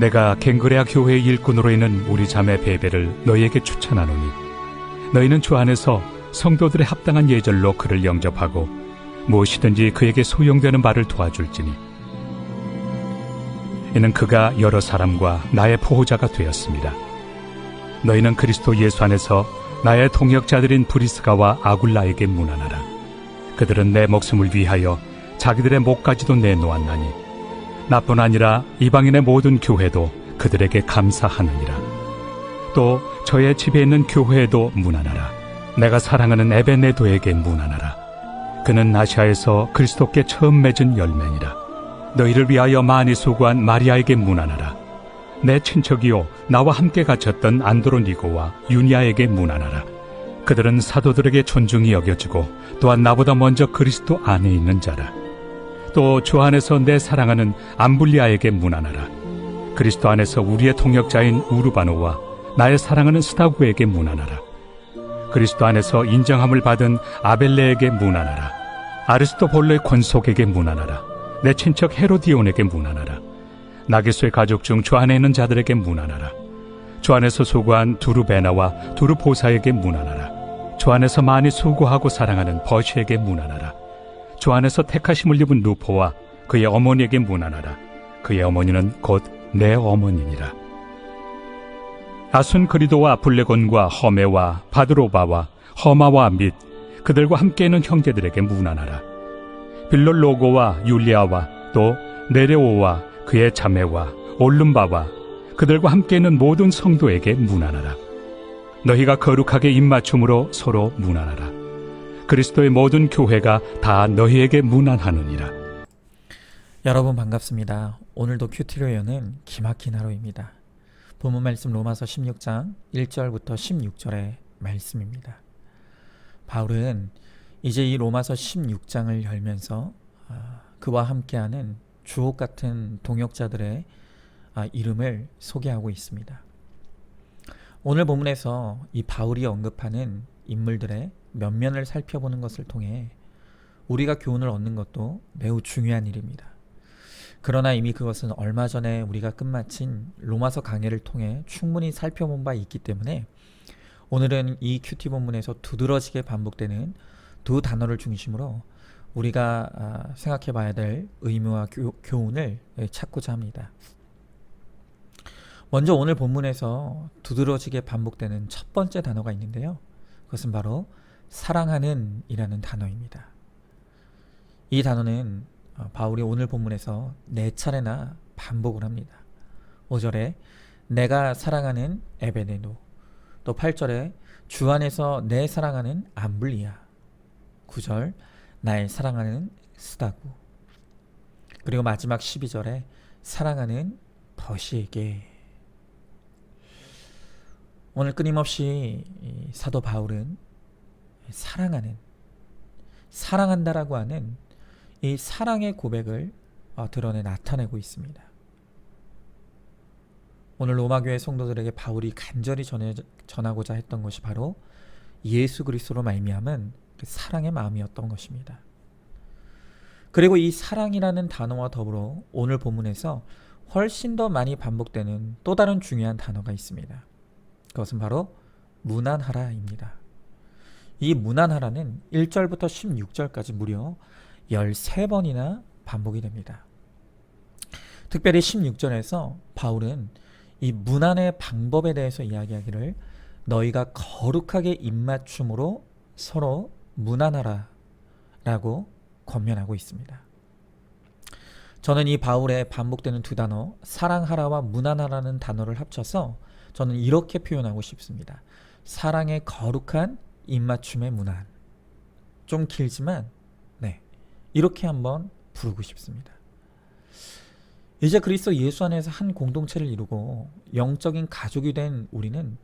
내가 갱그레아 교회의 일꾼으로 있는 우리 자매 베베를 너희에게 추천하노니 너희는 주 안에서 성도들의 합당한 예절로 그를 영접하고 무엇이든지 그에게 소용되는 바를 도와줄지니 이는 그가 여러 사람과 나의 보호자가 되었습니다. 너희는 그리스도 예수 안에서 나의 동역자들인 브리스가와 아굴라에게 문안하라. 그들은 내 목숨을 위하여 자기들의 목까지도 내놓았나니 나뿐 아니라 이방인의 모든 교회도 그들에게 감사하느니라. 또 저의 집에 있는 교회에도 문안하라. 내가 사랑하는 에베네도에게 문안하라. 그는 아시아에서 그리스도께 처음 맺은 열매니라. 너희를 위하여 많이 수고한 마리아에게 문안하라. 내 친척이요 나와 함께 갇혔던 안드로니고와 유니아에게 문안하라. 그들은 사도들에게 존중이 여겨지고 또한 나보다 먼저 그리스도 안에 있는 자라. 또 주 안에서 내 사랑하는 암블리아에게 문안하라. 그리스도 안에서 우리의 동역자인 우르바노와 나의 사랑하는 스다구에게 문안하라. 그리스도 안에서 인정함을 받은 아벨레에게 문안하라. 아리스토볼로의 권속에게 문안하라. 내 친척 헤로디온에게 문안하라. 나게수의 가족 중 주 안에 있는 자들에게 문안하라. 주 안에서 수고한 두루베나와 두루보사에게 문안하라. 주 안에서 많이 수고하고 사랑하는 버시에게 문안하라. 주 안에서 택하심을 입은 루포와 그의 어머니에게 문안하라. 그의 어머니는 곧 내 어머니니라. 아순그리도와 블레곤과 허메와 바드로바와 허마와 및 그들과 함께 있는 형제들에게 문안하라. 빌롤로고와 율리아와 또 네레오와 그의 자매와 올름바와 그들과 함께 있는 모든 성도에게 문안하라. 너희가 거룩하게 입맞춤으로 서로 문안하라. 그리스도의 모든 교회가 다 너희에게 문안하느니라. 여러분 반갑습니다. 오늘도 큐티로이어는 기막힌 하루입니다. 본문 말씀 로마서 16장 1절부터 16절의 말씀입니다. 바울은 이제 이 로마서 16장을 열면서 그와 함께하는 주옥 같은 동역자들의 이름을 소개하고 있습니다. 오늘 본문에서 이 바울이 언급하는 인물들의 면면을 살펴보는 것을 통해 우리가 교훈을 얻는 것도 매우 중요한 일입니다. 그러나 이미 그것은 얼마 전에 우리가 끝마친 로마서 강해를 통해 충분히 살펴본 바 있기 때문에 오늘은 이 큐티 본문에서 두드러지게 반복되는 두 단어를 중심으로 우리가 생각해 봐야 될 의미와 교훈을 찾고자 합니다. 먼저 오늘 본문에서 두드러지게 반복되는 첫 번째 단어가 있는데요. 그것은 바로 사랑하는 이라는 단어입니다. 이 단어는 바울이 오늘 본문에서 4차례나 반복을 합니다. 5절에 내가 사랑하는 에베네도, 또 8절에 주 안에서 내 사랑하는 암블리아, 9절 나의 사랑하는 스다구, 그리고 마지막 12절에 사랑하는 버시에게. 오늘 끊임없이 사도 바울은 사랑한다라고 하는 이 사랑의 고백을 드러내 나타내고 있습니다. 오늘 로마교회 성도들에게 바울이 간절히 전하고자 했던 것이 바로 예수 그리스도로 말미암은 그 사랑의 마음이었던 것입니다. 그리고 이 사랑이라는 단어와 더불어 오늘 본문에서 훨씬 더 많이 반복되는 또 다른 중요한 단어가 있습니다. 그것은 바로 문안하라입니다. 이 문안하라는 1절부터 16절까지 무려 13번이나 반복이 됩니다. 특별히 16절에서 바울은 이 문안의 방법에 대해서 이야기하기를 너희가 거룩하게 입맞춤으로 서로 문안하라 라고 권면하고 있습니다. 저는 이 바울의 반복되는 두 단어 사랑하라와 문안하라는 단어를 합쳐서 저는 이렇게 표현하고 싶습니다. 사랑의 거룩한 입맞춤의 문안. 좀 길지만 이렇게 한번 부르고 싶습니다. 이제 그리스도 예수 안에서 한 공동체를 이루고 영적인 가족이 된 우리는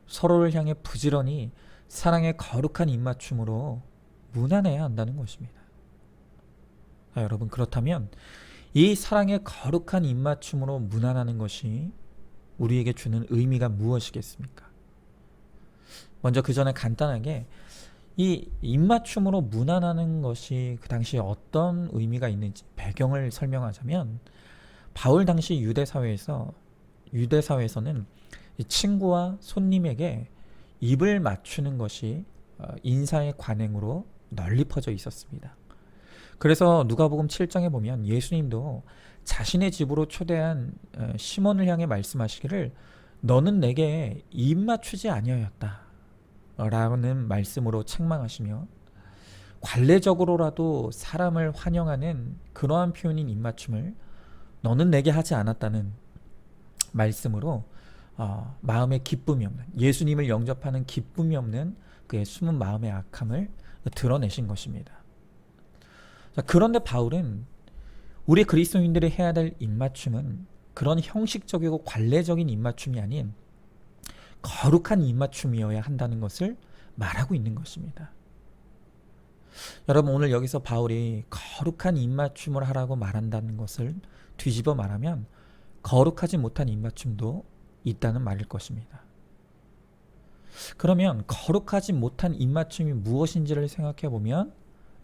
서로를 향해 부지런히 사랑의 거룩한 입맞춤으로 문안해야 한다는 것입니다. 여러분, 그렇다면 이 사랑의 거룩한 입맞춤으로 문안하는 것이 우리에게 주는 의미가 무엇이겠습니까? 먼저 그 전에 간단하게 이 입맞춤으로 문안하는 것이 그 당시에 어떤 의미가 있는지 배경을 설명하자면 바울 당시 유대 사회에서 유대 사회에서는 이 친구와 손님에게 입을 맞추는 것이 인사의 관행으로 널리 퍼져 있었습니다. 그래서 누가복음 7장에 보면 예수님도 자신의 집으로 초대한 시몬을 향해 말씀하시기를 너는 내게 입 맞추지 아니하였다 라는 말씀으로 책망하시며 관례적으로라도 사람을 환영하는 그러한 표현인 입맞춤을 너는 내게 하지 않았다는 말씀으로 마음에 기쁨이 없는, 예수님을 영접하는 기쁨이 없는 그의 숨은 마음의 악함을 드러내신 것입니다. 자, 그런데 바울은 우리 그리스도인들이 해야 될 입맞춤은 그런 형식적이고 관례적인 입맞춤이 아닌 거룩한 입맞춤이어야 한다는 것을 말하고 있는 것입니다. 여러분, 오늘 여기서 바울이 거룩한 입맞춤을 하라고 말한다는 것을 뒤집어 말하면 거룩하지 못한 입맞춤도 있다는 말일 것입니다. 그러면 거룩하지 못한 입맞춤이 무엇인지를 생각해 보면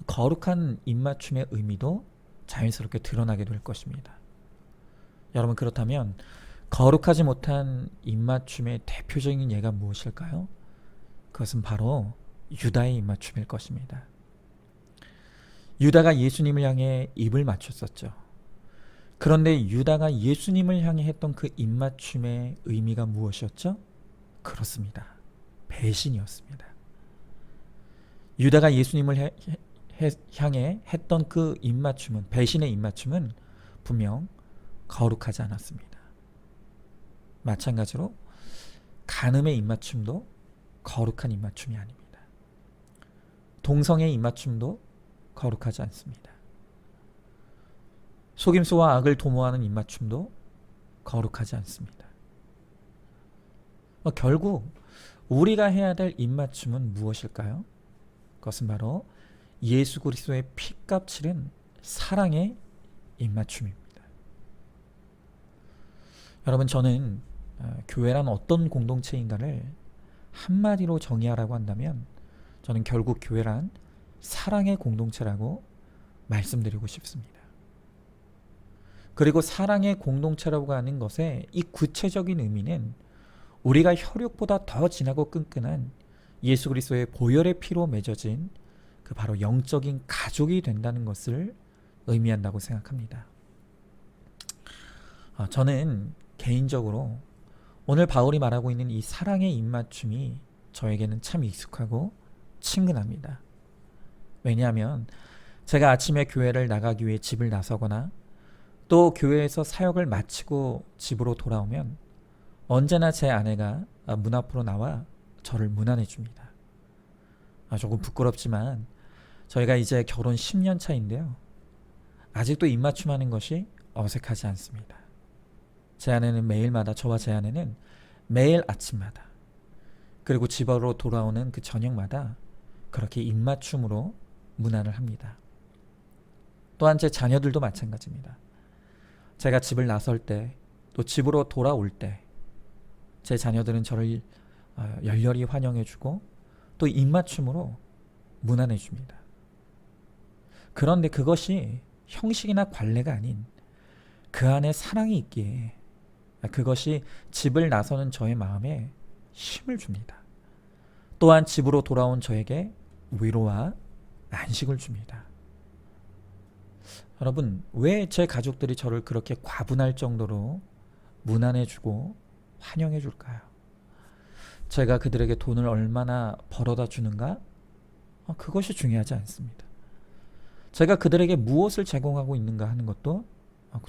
거룩한 입맞춤의 의미도 자연스럽게 드러나게 될 것입니다. 여러분, 그렇다면 거룩하지 못한 입맞춤의 대표적인 예가 무엇일까요? 그것은 바로 유다의 입맞춤일 것입니다. 유다가 예수님을 향해 입을 맞췄었죠. 그런데 유다가 예수님을 향해 했던 그 입맞춤의 의미가 무엇이었죠? 그렇습니다. 배신이었습니다. 유다가 예수님을 향해 했던 그 입맞춤은, 배신의 입맞춤은 분명 거룩하지 않았습니다. 마찬가지로 간음의 입맞춤도 거룩한 입맞춤이 아닙니다. 동성의 입맞춤도 거룩하지 않습니다. 속임수와 악을 도모하는 입맞춤도 거룩하지 않습니다. 결국 우리가 해야 될 입맞춤은 무엇일까요? 그것은 바로 예수 그리스도의 피값 치른 사랑의 입맞춤입니다. 여러분, 저는 교회란 어떤 공동체인가를 한마디로 정의하라고 한다면 저는 결국 교회란 사랑의 공동체라고 말씀드리고 싶습니다. 그리고 사랑의 공동체라고 하는 것의 이 구체적인 의미는 우리가 혈육보다 더 진하고 끈끈한 예수 그리스도의 보혈의 피로 맺어진 그 바로 영적인 가족이 된다는 것을 의미한다고 생각합니다. 저는 개인적으로 오늘 바울이 말하고 있는 이 사랑의 입맞춤이 저에게는 참 익숙하고 친근합니다. 왜냐하면 제가 아침에 교회를 나가기 위해 집을 나서거나 또 교회에서 사역을 마치고 집으로 돌아오면 언제나 제 아내가 문 앞으로 나와 저를 문안해 줍니다. 조금 부끄럽지만 저희가 이제 결혼 10년 차인데요. 아직도 입맞춤하는 것이 어색하지 않습니다. 제 아내는 매일마다, 저와 제 아내는 매일 아침마다 그리고 집으로 돌아오는 그 저녁마다 그렇게 입맞춤으로 문안을 합니다. 또한 제 자녀들도 마찬가지입니다. 제가 집을 나설 때, 또 집으로 돌아올 때 제 자녀들은 저를 열렬히 환영해주고 또 입맞춤으로 문안해줍니다. 그런데 그것이 형식이나 관례가 아닌 그 안에 사랑이 있기에 그것이 집을 나서는 저의 마음에 힘을 줍니다. 또한 집으로 돌아온 저에게 위로와 안식을 줍니다. 여러분, 왜 제 가족들이 저를 그렇게 과분할 정도로 문안해주고 환영해줄까요? 제가 그들에게 돈을 얼마나 벌어다 주는가? 그것이 중요하지 않습니다. 제가 그들에게 무엇을 제공하고 있는가 하는 것도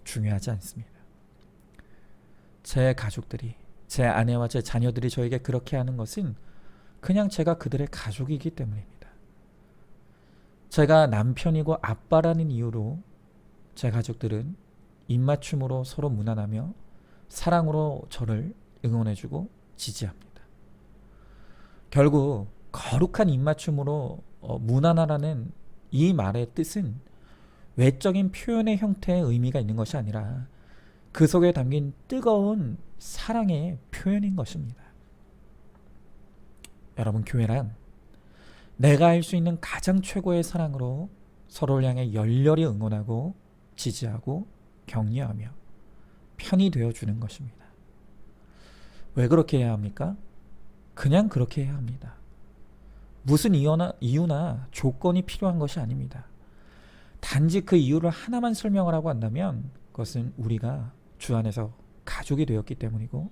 중요하지 않습니다. 제 가족들이, 제 아내와 제 자녀들이 저에게 그렇게 하는 것은 그냥 제가 그들의 가족이기 때문입니다. 제가 남편이고 아빠라는 이유로 제 가족들은 입맞춤으로 서로 문안하며 사랑으로 저를 응원해주고 지지합니다. 결국 거룩한 입맞춤으로 문안하라는 이 말의 뜻은 외적인 표현의 형태의 의미가 있는 것이 아니라 그 속에 담긴 뜨거운 사랑의 표현인 것입니다. 여러분, 교회란 내가 할 수 있는 가장 최고의 사랑으로 서로를 향해 열렬히 응원하고 지지하고 격려하며 편이 되어주는 것입니다. 왜 그렇게 해야 합니까? 그냥 그렇게 해야 합니다. 무슨 이유나 조건이 필요한 것이 아닙니다. 단지 그 이유를 하나만 설명을 하고 한다면 그것은 우리가 주 안에서 가족이 되었기 때문이고,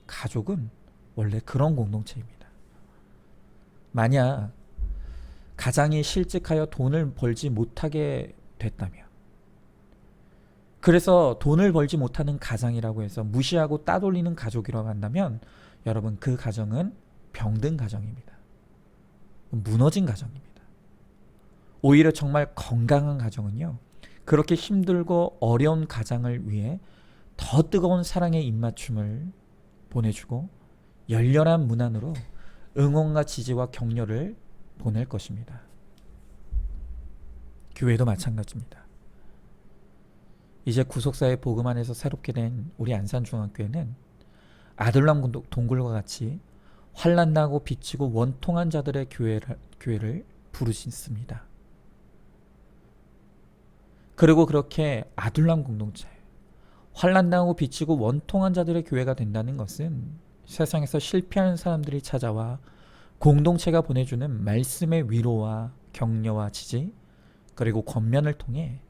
가족은 원래 그런 공동체입니다. 만약 가장이 실직하여 돈을 벌지 못하게 됐다면, 그래서 돈을 벌지 못하는 가장이라고 해서 무시하고 따돌리는 가족이라고 한다면, 여러분, 그 가정은 병든 가정입니다. 무너진 가정입니다. 오히려 정말 건강한 가정은요, 그렇게 힘들고 어려운 가장을 위해 더 뜨거운 사랑의 입맞춤을 보내주고 열렬한 문안으로 응원과 지지와 격려를 보낼 것입니다. 교회도 마찬가지입니다. 이제 구속사의 복음 안에서 새롭게 된 우리 안산중앙교회는 아둘람 동굴과 같이 환난나고 비치고 원통한 자들의 교회를 부르짖습니다. 그리고 그렇게 아둘람 공동체, 환난당하고 비치고 원통한 자들의 교회가 된다는 것은 세상에서 실패하는 사람들이 찾아와 공동체가 보내주는 말씀의 위로와 격려와 지지, 그리고 권면을 통해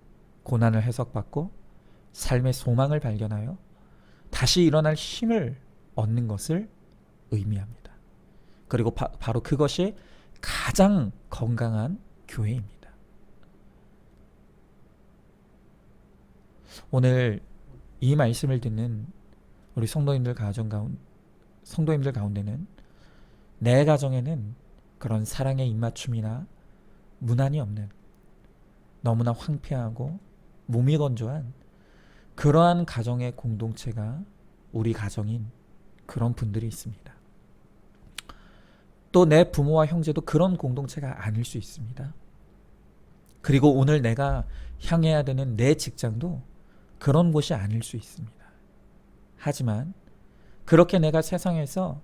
고난을 해석받고 삶의 소망을 발견하여 다시 일어날 힘을 얻는 것을 의미합니다. 그리고 바로 그것이 가장 건강한 교회입니다. 오늘 이 말씀을 듣는 우리 성도님들 가운데는 내 가정에는 그런 사랑의 입맞춤이나 문안이 없는 너무나 황폐하고 몸이 건조한 그러한 가정의 공동체가 우리 가정인 그런 분들이 있습니다. 또 내 부모와 형제도 그런 공동체가 아닐 수 있습니다. 그리고 오늘 내가 향해야 되는 내 직장도 그런 곳이 아닐 수 있습니다. 하지만 그렇게 내가 세상에서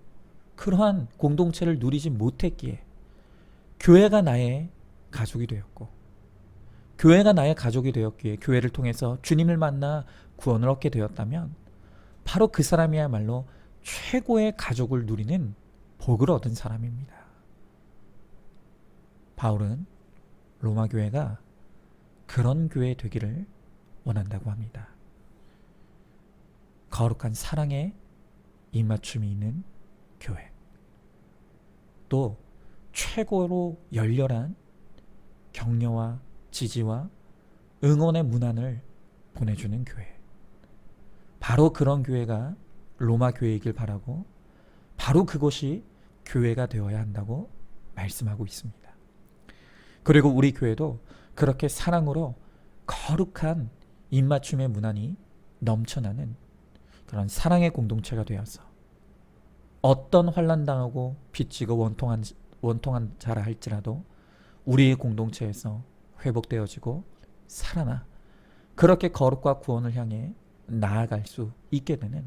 그러한 공동체를 누리지 못했기에 교회가 나의 가족이 되었고, 교회가 나의 가족이 되었기에 교회를 통해서 주님을 만나 구원을 얻게 되었다면 바로 그 사람이야말로 최고의 가족을 누리는 복을 얻은 사람입니다. 바울은 로마 교회가 그런 교회 되기를 원한다고 합니다. 거룩한 사랑의 입맞춤이 있는 교회, 또 최고로 열렬한 격려와 지지와 응원의 문안을 보내주는 교회, 바로 그런 교회가 로마 교회이길 바라고 바로 그것이 교회가 되어야 한다고 말씀하고 있습니다. 그리고 우리 교회도 그렇게 사랑으로 거룩한 입맞춤의 문안이 넘쳐나는 그런 사랑의 공동체가 되어서 어떤 환난당하고 비치고 원통한 자라 할지라도 우리의 공동체에서 회복되어지고 살아나 그렇게 거룩과 구원을 향해 나아갈 수 있게 되는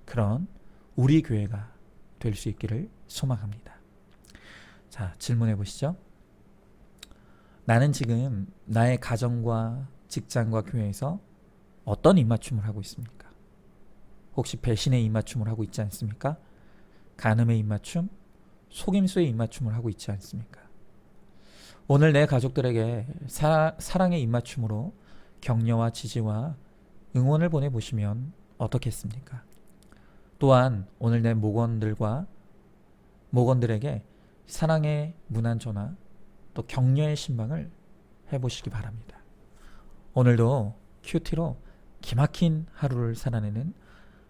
그런 우리 교회가 될 수 있기를 소망합니다. 자, 질문해 보시죠. 나는 지금 나의 가정과 직장과 교회에서 어떤 입맞춤을 하고 있습니까? 혹시 배신의 입맞춤을 하고 있지 않습니까? 간음의 입맞춤, 속임수의 입맞춤을 하고 있지 않습니까? 오늘 내 가족들에게 사랑의 입맞춤으로 격려와 지지와 응원을 보내보시면 어떻겠습니까? 또한 오늘 내 목원들에게 사랑의 문안 전화, 또 격려의 신방을 해보시기 바랍니다. 오늘도 큐티로 기막힌 하루를 살아내는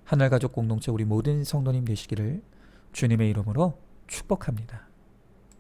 하늘가족 공동체 우리 모든 성도님 되시기를 주님의 이름으로 축복합니다.